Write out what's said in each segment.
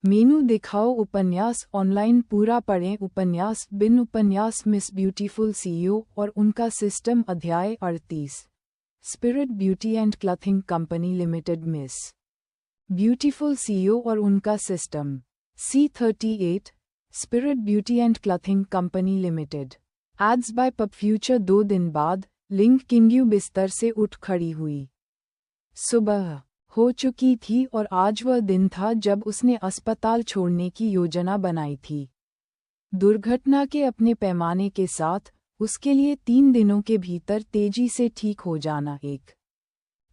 मेनू दिखाओ उपन्यास ऑनलाइन पूरा पढ़ें उपन्यास बिन उपन्यास मिस ब्यूटीफुल सीईओ और उनका सिस्टम अध्याय 38 spirit beauty and clothing company limited miss beautiful CEO और उनका system C38 spirit beauty and clothing company limited ads by pub future 2 दिन बाद लिंग किंग्यू बिस्तर से उठ खड़ी हुई। सुबह हो चुकी थी और आज वह दिन था जब उसने अस्पताल छोड़ने की योजना बनाई थी। दुर्घटना के अपने पैमाने के साथ उसके लिए 3 दिनों के भीतर तेजी से ठीक हो जाना एक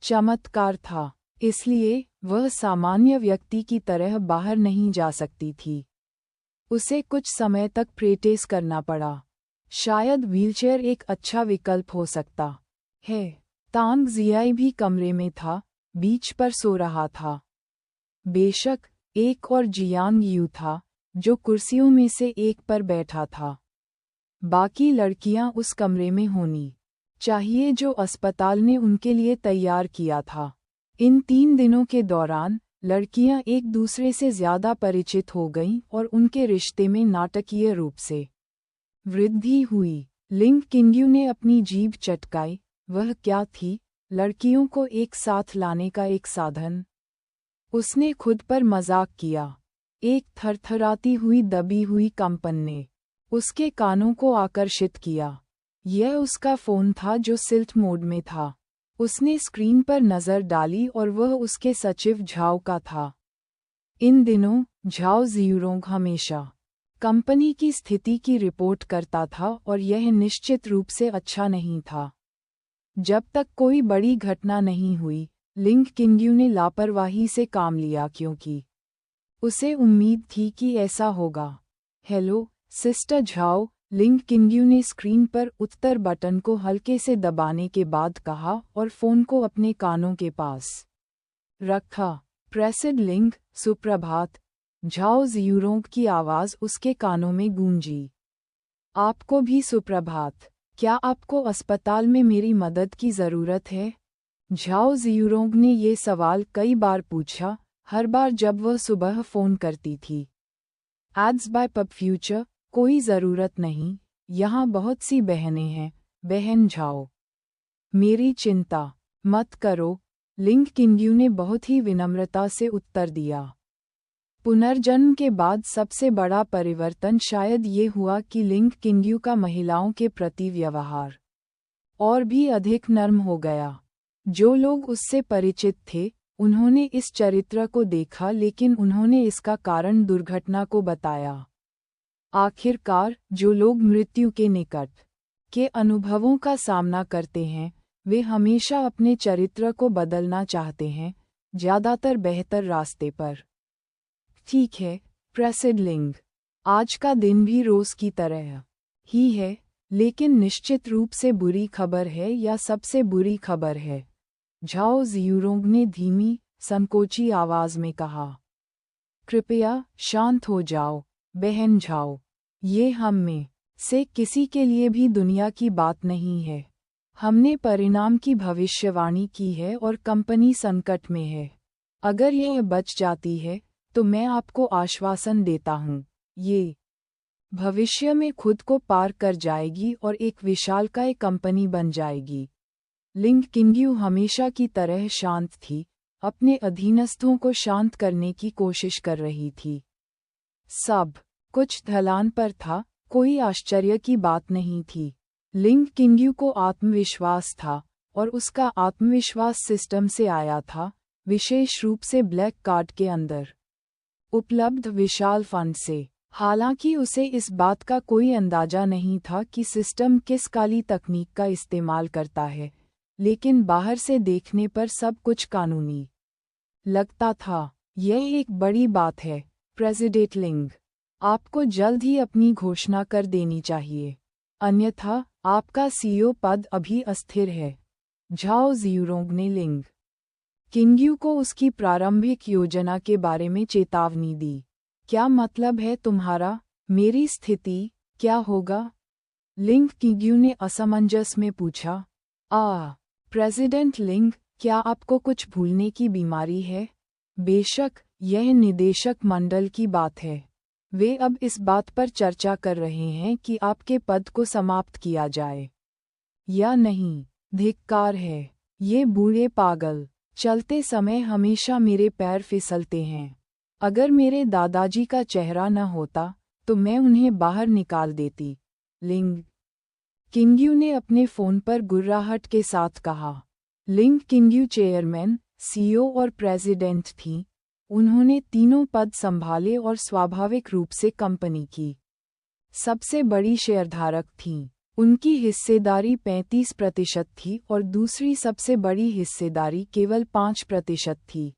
चमत्कार था, इसलिए वह सामान्य व्यक्ति की तरह बाहर नहीं जा सकती थी। उसे कुछ समय तक प्रैक्टिस करना पड़ा। शायद व्हीलचेयर एक अच्छा विकल्प हो सकता है। तांग जियाई भी कमरे में था, बीच पर सो रहा था। बेशक एक और जियांग यू था जो कुर्सियों में से एक पर बैठा था। बाकी लड़कियां उस कमरे में होनी चाहिए जो अस्पताल ने उनके लिए तैयार किया था। इन 3 दिनों के दौरान लड़कियां एक दूसरे से ज्यादा परिचित हो गईं और उनके रिश्ते में नाटकीय रूप से वृद्धि हुई। लिंग किंग्यू ने अपनी जीभ चटकाई। वह क्या थी? लड़कियों को एक साथ लाने का एक साधन। उसने खुद पर मजाक किया। एक थरथराती हुई दबी हुई कंपन ने उसके कानों को आकर्षित किया। यह उसका फोन था जो सिल्ट मोड में था। उसने स्क्रीन पर नजर डाली और वह उसके सचिव झाओ का था। इन दिनों झाओ जियूरोंग हमेशा कंपनी की स्थिति की रिपोर्ट करता था और यह निश्चित रूप से अच्छा नहीं था। जब तक कोई बड़ी घटना नहीं हुई, लिंग किंग्यू ने लापरवाही से काम लिया क्योंकि उसे उम्मीद थी कि ऐसा होगा। हेलो सिस्टर झाओ, लिंग किंग्यू ने स्क्रीन पर उत्तर बटन को हल्के से दबाने के बाद कहा और फोन को अपने कानों के पास रखा। प्रेसिड लिंग, सुप्रभात। झाओ जियूरोंग की आवाज़ उसके कानों में गूंजी। आपको भी सुप्रभात। क्या आपको अस्पताल में मेरी मदद की ज़रूरत है? झाओ जियूरोंग ने ये सवाल कई बार पूछा, हर बार जब वह सुबह फ़ोन करती थी। एड्स बाय पब फ्यूचर, कोई ज़रूरत नहीं, यहाँ बहुत सी बहनें हैं, बहन झाओ। मेरी चिंता मत करो, लिंग किंग्यू ने बहुत ही विनम्रता से उत्तर दिया। पुनर्जन्म के बाद सबसे बड़ा परिवर्तन शायद ये हुआ कि लिंग किंग्यू का महिलाओं के प्रति व्यवहार और भी अधिक नर्म हो गया। जो लोग उससे परिचित थे, उन्होंने इस चरित्र को देखा लेकिन उन्होंने इसका कारण दुर्घटना को बताया। आखिरकार, जो लोग मृत्यु के निकट के अनुभवों का सामना करते हैं, वे हमेशा अपने चरित्र को बदलना चाहते हैं, ज़्यादातर बेहतर रास्ते पर। ठीक है, प्रेसिड लिंग। आज का दिन भी रोज़ की तरह ही है, लेकिन निश्चित रूप से बुरी खबर है या सबसे बुरी खबर है, झाओ जियूरोंग ने धीमी, संकोची आवाज़ में कहा। कृपया शांत हो जाओ, बहन झाओ। ये हम में से किसी के लिए भी दुनिया की बात नहीं है। हमने परिणाम की भविष्यवाणी की है और कंपनी संकट में है। अगर यह बच जाती है, तो मैं आपको आश्वासन देता हूँ, ये भविष्य में खुद को पार कर जाएगी और एक विशालकाय कंपनी बन जाएगी। लिंग किंग्यू हमेशा की तरह शांत थी, अपने अधीनस्थों को शांत करने की कोशिश कर रही थी। सब कुछ ढलान पर था, कोई आश्चर्य की बात नहीं थी। लिंग किंग्यू को आत्मविश्वास था और उसका आत्मविश्वास सिस्टम से आया था, विशेष रूप से ब्लैक कार्ड के अंदर उपलब्ध विशाल फंड से। हालांकि उसे इस बात का कोई अंदाजा नहीं था कि सिस्टम किस काली तकनीक का इस्तेमाल करता है, लेकिन बाहर से देखने पर सब कुछ कानूनी लगता था। यह एक बड़ी बात है, प्रेसिडेंट लिंग। आपको जल्द ही अपनी घोषणा कर देनी चाहिए, अन्यथा आपका सीईओ पद अभी अस्थिर है। झाओ जियूरोंग ने लिंग किंग्यू को उसकी प्रारंभिक योजना के बारे में चेतावनी दी। क्या मतलब है तुम्हारा? मेरी स्थिति क्या होगा? लिंग किंग्यू ने असमंजस में पूछा। प्रेसिडेंट लिंग, क्या आपको कुछ भूलने की बीमारी है? बेशक, यह निदेशक मंडल की बात है। वे अब इस बात पर चर्चा कर रहे हैं कि आपके पद को समाप्त किया जाए या नहीं। धिक्कार है, ये बूढ़े पागल। चलते समय हमेशा मेरे पैर फिसलते हैं। अगर मेरे दादाजी का चेहरा न होता तो मैं उन्हें बाहर निकाल देती। लिंग किंग्यू ने अपने फोन पर गुर्राहट के साथ कहा। लिंग किंग्यू चेयरमैन, सीईओ और प्रेसिडेंट थीं। उन्होंने तीनों पद संभाले और स्वाभाविक रूप से कंपनी की सबसे बड़ी शेयरधारक थीं। उनकी हिस्सेदारी 35% थी और दूसरी सबसे बड़ी हिस्सेदारी केवल 5% थी।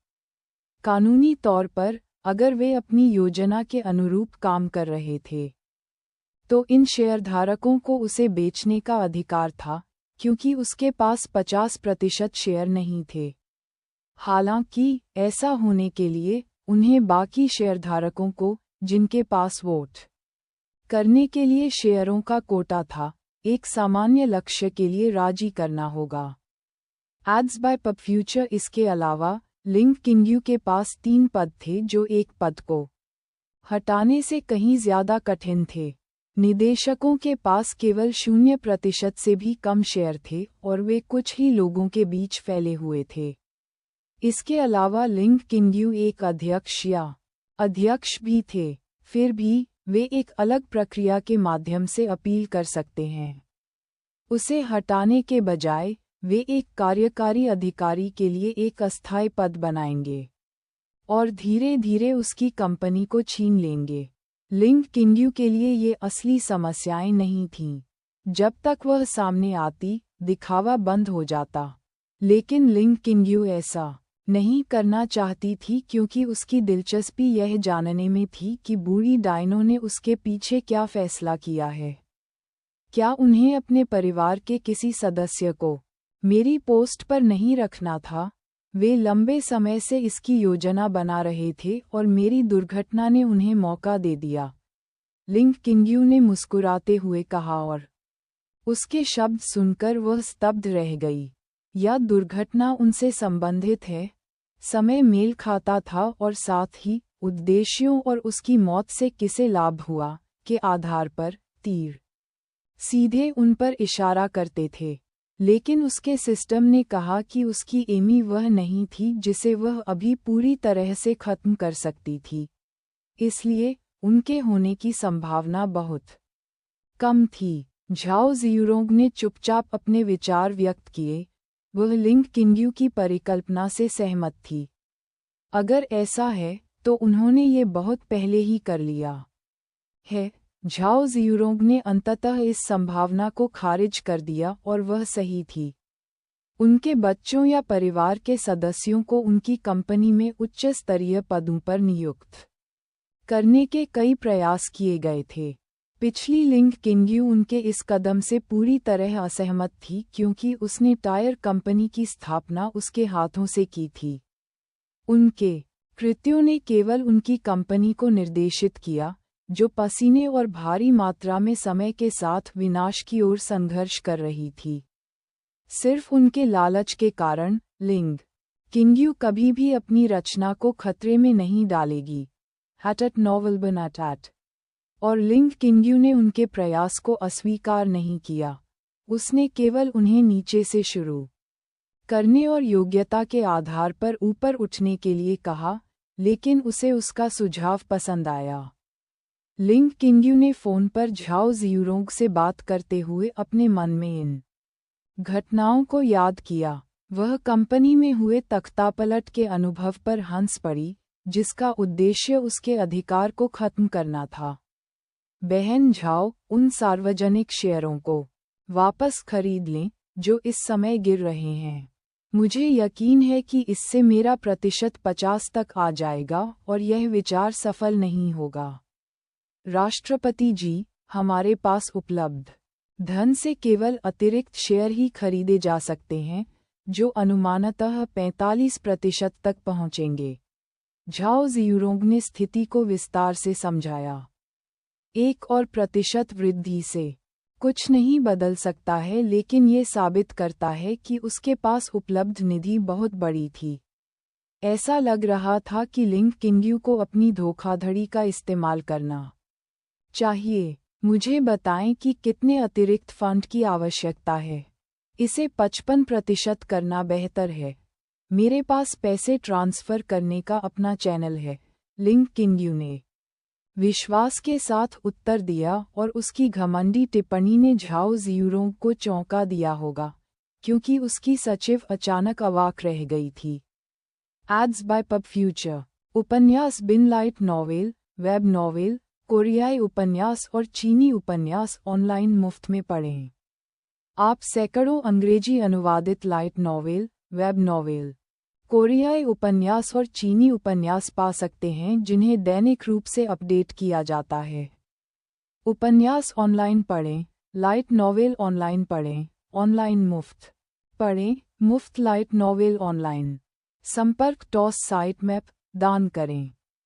कानूनी तौर पर, अगर वे अपनी योजना के अनुरूप काम कर रहे थे, तो इन शेयरधारकों को उसे बेचने का अधिकार था, क्योंकि उसके पास 50% शेयर नहीं थे। हालांकि, ऐसा होने के लिए, उन्हें बाकी शेयरधारकों को, जिनके पास वोट करने के लिए शेयरों का कोटा था, एक सामान्य लक्ष्य के लिए राजी करना होगा। Ads by pub future. इसके अलावा, लिंग किंग्यू के पास 3 पद थे जो एक पद को हटाने से कहीं ज्यादा कठिन थे। निदेशकों के पास केवल 0% से भी कम शेयर थे और वे कुछ ही लोगों के बीच फैले हुए थे। इसके अलावा लिंग किंग्यू एक अध्यक्ष या अध्यक्ष भी थे। फिर भी, वे एक अलग प्रक्रिया के माध्यम से अपील कर सकते हैं। उसे हटाने के बजाय, वे एक कार्यकारी अधिकारी के लिए एक अस्थायी पद बनाएंगे और धीरे धीरे उसकी कंपनी को छीन लेंगे। लिंग किंग्यू के लिए ये असली समस्याएं नहीं थीं। जब तक वह सामने आती, दिखावा बंद हो जाता। लेकिन लिंग किंग्यू ऐसा नहीं करना चाहती थी क्योंकि उसकी दिलचस्पी यह जानने में थी कि बूढ़ी डायनो ने उसके पीछे क्या फैसला किया है। क्या उन्हें अपने परिवार के किसी सदस्य को मेरी पोस्ट पर नहीं रखना था? वे लंबे समय से इसकी योजना बना रहे थे और मेरी दुर्घटना ने उन्हें मौका दे दिया। लिंग किंग्यू ने मुस्कुराते हुए कहा और उसके शब्द सुनकर वह स्तब्ध रह गई। या दुर्घटना उनसे संबंधित है? समय मेल खाता था और साथ ही उद्देश्यों और उसकी मौत से किसे लाभ हुआ के आधार पर तीर सीधे उन पर इशारा करते थे। लेकिन उसके सिस्टम ने कहा कि उसकी एमी वह नहीं थी जिसे वह अभी पूरी तरह से खत्म कर सकती थी। इसलिए, उनके होने की संभावना बहुत कम थी। झाओ जियूरोंग ने चुपचाप अपने विचार व्यक्त किए। वह लिंग किंग्यू की परिकल्पना से सहमत थी। अगर ऐसा है, तो उन्होंने ये बहुत पहले ही कर लिया है। झाओ जियूरोंग ने अंततः इस संभावना को खारिज कर दिया और वह सही थी। उनके बच्चों या परिवार के सदस्यों को उनकी कंपनी में उच्च स्तरीय पदों पर नियुक्त करने के कई प्रयास किए गए थे। पिछली लिंग किंग्यू उनके इस कदम से पूरी तरह असहमत थी क्योंकि उसने टायर कंपनी की स्थापना उसके हाथों से की थी। उनके कृत्यों ने केवल उनकी कंपनी को निर्देशित किया, जो पसीने और भारी मात्रा में समय के साथ विनाश की ओर संघर्ष कर रही थी। सिर्फ उनके लालच के कारण, लिंग किंग्यू कभी भी अपनी रचना को खतरे में नहीं डालेगी। हैटट नॉवल बनाटैट। और लिंग किंग्यू ने उनके प्रयास को अस्वीकार नहीं किया। उसने केवल उन्हें नीचे से शुरू करने और योग्यता के आधार पर ऊपर उठने के लिए कहा, लेकिन उसे उसका सुझाव पसंद आया। लिंग किंग्यू ने फोन पर झाओ जियूरोंग से बात करते हुए अपने मन में इन घटनाओं को याद किया। वह कंपनी में हुए तख्तापलट के अनुभव पर हंस पड़ी, जिसका उद्देश्य उसके अधिकार को खत्म करना था। बहन झाओ, उन सार्वजनिक शेयरों को वापस खरीद लें, जो इस समय गिर रहे हैं। मुझे यकीन है कि इससे मेरा प्रतिशत 50 तक आ जाएगा और यह विचार सफल नहीं होगा। राष्ट्रपति जी, हमारे पास उपलब्ध धन से केवल अतिरिक्त शेयर ही खरीदे जा सकते हैं, जो अनुमानतः 45% तक पहुंचेंगे। झाओ जियूरोंग ने स्थिति को विस्तार से समझाया। 1% वृद्धि से कुछ नहीं बदल सकता है, लेकिन ये साबित करता है कि उसके पास उपलब्ध निधि बहुत बड़ी थी। ऐसा लग रहा था कि लिंग किंग्यू को अपनी धोखाधड़ी का इस्तेमाल करना चाहिए। मुझे बताएं कि कितने अतिरिक्त फंड की आवश्यकता है। इसे 55% करना बेहतर है। मेरे पास पैसे ट्रांसफ़र करने का अपना चैनल है, लिंग किंग्यू ने विश्वास के साथ उत्तर दिया और उसकी घमंडी टिप्पणी ने झाओ जियूरोंग को चौंका दिया होगा, क्योंकि उसकी सचिव अचानक अवाक रह गई थी। Ads by pub future. उपन्यास बिन लाइट नॉवेल, वेब नॉवेल, कोरियाई उपन्यास और चीनी उपन्यास ऑनलाइन मुफ्त में पढ़ें। आप सैकड़ों अंग्रेजी अनुवादित लाइट नॉवेल, वेब नॉवेल, कोरियाई उपन्यास और चीनी उपन्यास पा सकते हैं जिन्हें दैनिक रूप से अपडेट किया जाता है। उपन्यास ऑनलाइन पढ़ें, लाइट नॉवेल ऑनलाइन पढ़ें, ऑनलाइन मुफ्त पढ़ें, मुफ्त लाइट नॉवेल ऑनलाइन। संपर्क टॉस साइट मैप दान करें।